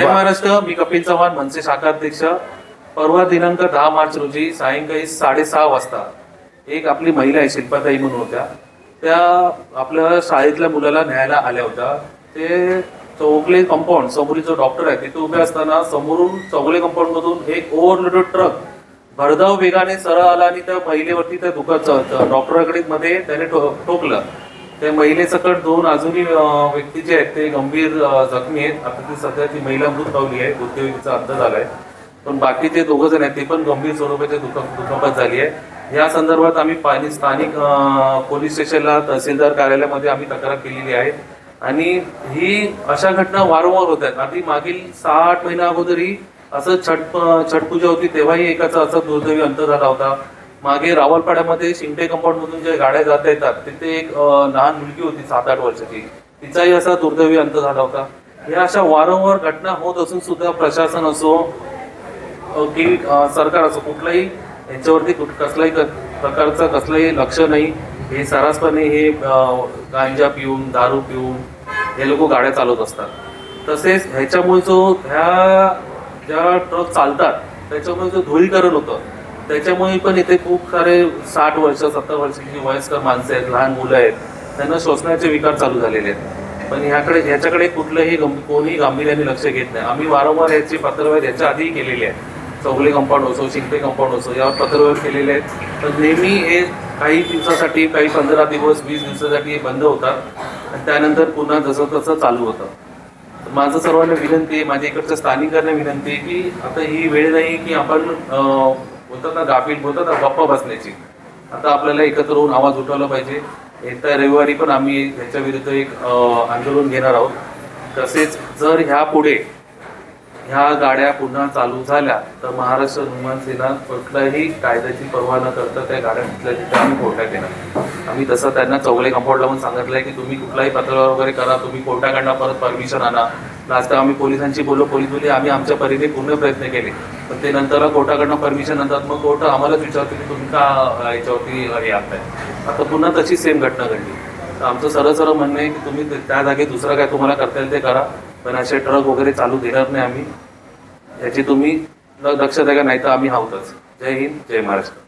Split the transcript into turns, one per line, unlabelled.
महाराष्ट्र. मी कपिल चव्हाण, मनसे शाखाध्यक्ष. परवा दिनांक 10 मार्च रोजी सायंकाळी 6:30 वाजता एक आपली महिला आहे, शिल्पाताई म्हणून होत्या, त्या आपल्या शाळेतल्या मुलाला न्यायला आल्या होत्या. ते चौगले कंपाऊंड समोरील जो डॉक्टर आहे तिथे उभे असताना समोरून चौगले कंपाऊंड मधून एक ओव्हरलोडेड ट्रक भरधाव वेगाने सरळ आला आणि त्या महिलेवरती त्या डॉक्टरांकडे मध्ये त्याने ठोकलं. त्या महिलेसकट 2 अजूनही व्यक्ती जे आहेत ते गंभीर जखमी आहेत. आता ती सध्या ती महिला मृत पावली आहे, मृत्यूचा अंत झालाय. पण बाकीचे 2 जण आहेत ते पण गंभीर स्वरूपाची दुखापत झाली आहे. या संदर्भात आम्ही स्थानिक पोलीस स्टेशनला, तहसीलदार कार्यालयामध्ये आम्ही तक्रार केलेली आहे. आणि ही अशा घटना वारंवार होत आहेत. आधी मागील 6-8 महिन्या अगोदरही असं छठ पूजा होती तेव्हाही एकाचा असा दुर्दैवी अंत झाला होता. मागे रावलपाड्यामध्ये शिंदे कंपाऊंड मधून ज्या गाड्या जात येतात तिथे एक लहान मुलगी होती 7-8 वर्षाची, तिचाही असा दुर्दैवी अंत झाला होता. या अशा वारंवार घटना होत असून सुद्धा प्रशासन असो की सरकार असो कुठलाही यांच्यावरती कसलाही प्रकारचं कसलंही लक्ष नाही. हे सर्रासपणे हे गांजा पिऊन, दारू पिऊन हे लोक गाड्या चालवत असतात. तसेच ह्याच्यामुळे जो ह्या ज्या ट्रक चालतात त्याच्यामुळे जो धुळीकरण होतं त्याच्यामुळे पण इथे खूप सारे 60 वर्ष 70 वर्षाची वयस्कर माणसं आहेत, लहान मुलं आहेत, त्यांना श्वसनाचे विकार चालू झालेले आहेत. पण ह्याच्याकडे कुठलंही कोणीही गांभीर्याने लक्ष घेत नाही. आम्ही वारंवार याची पत्रव्यवहार याच्या आधीही केलेली आहे. चौगले कंपाऊंड असो, शिंदे कंपाऊंड असो, यावर पत्रव्यवहार केलेले आहेत. पण नेहमी हे काही दिवसासाठी, काही 15 दिवस 20 दिवसासाठी बंद होतात आणि त्यानंतर पुन्हा जसं तसं चालू होतं. माझं सर्वांना विनंती आहे, माझ्या इकडच्या स्थानिकांना विनंती आहे की आता ही वेळ नाही की आपण बोलतात ना गाफील, बोलतात ना गप्पा बसण्याची. आता आपल्याला एकत्र होऊन आवाज उठवला पाहिजे. येत्या रविवारी पण आम्ही ह्याच्या विरुद्ध एक आंदोलन घेणार आहोत. तसेच जर ह्या पुढे ह्या गाड्या पुन्हा चालू झाल्या तर महाराष्ट्र निर्माण सेना कुठल्याही कायद्याची पर्वा न करता त्या गाड्या तिथल्या तिथे आम्ही कोर्टात येणार. आम्ही तसं त्यांना चौगले कंपाऊंड लावून सांगितलंय की तुम्ही कुठलाही पत्रव्यवहार वगैरे करा, तुम्ही कोर्टाकडनं परत परमिशन आणा. लास्ट आम्ही पोलिसांशी बोललो, पोलीस बोलले आम्ही आमच्या परीने पूर्ण प्रयत्न केले, पण ते नंतर कोर्टाकडनं परमिशन आणतात. मग कोर्ट आम्हालाच विचारतो की तुम्ही का याच्यावरती हे आणताय. आता पुन्हा तशी सेम घटना घडली. तर आमचं सरळ म्हणणं आहे की तुम्ही त्या जागी दुसरं काय तुम्हाला करता येईल ते करा, पण असे ट्रक वगैरे चालू देणार नाही आम्ही. याची तुम्ही लक्ष द्या, नाही तर आम्ही आहोतच. जय हिंद, जय महाराष्ट्र.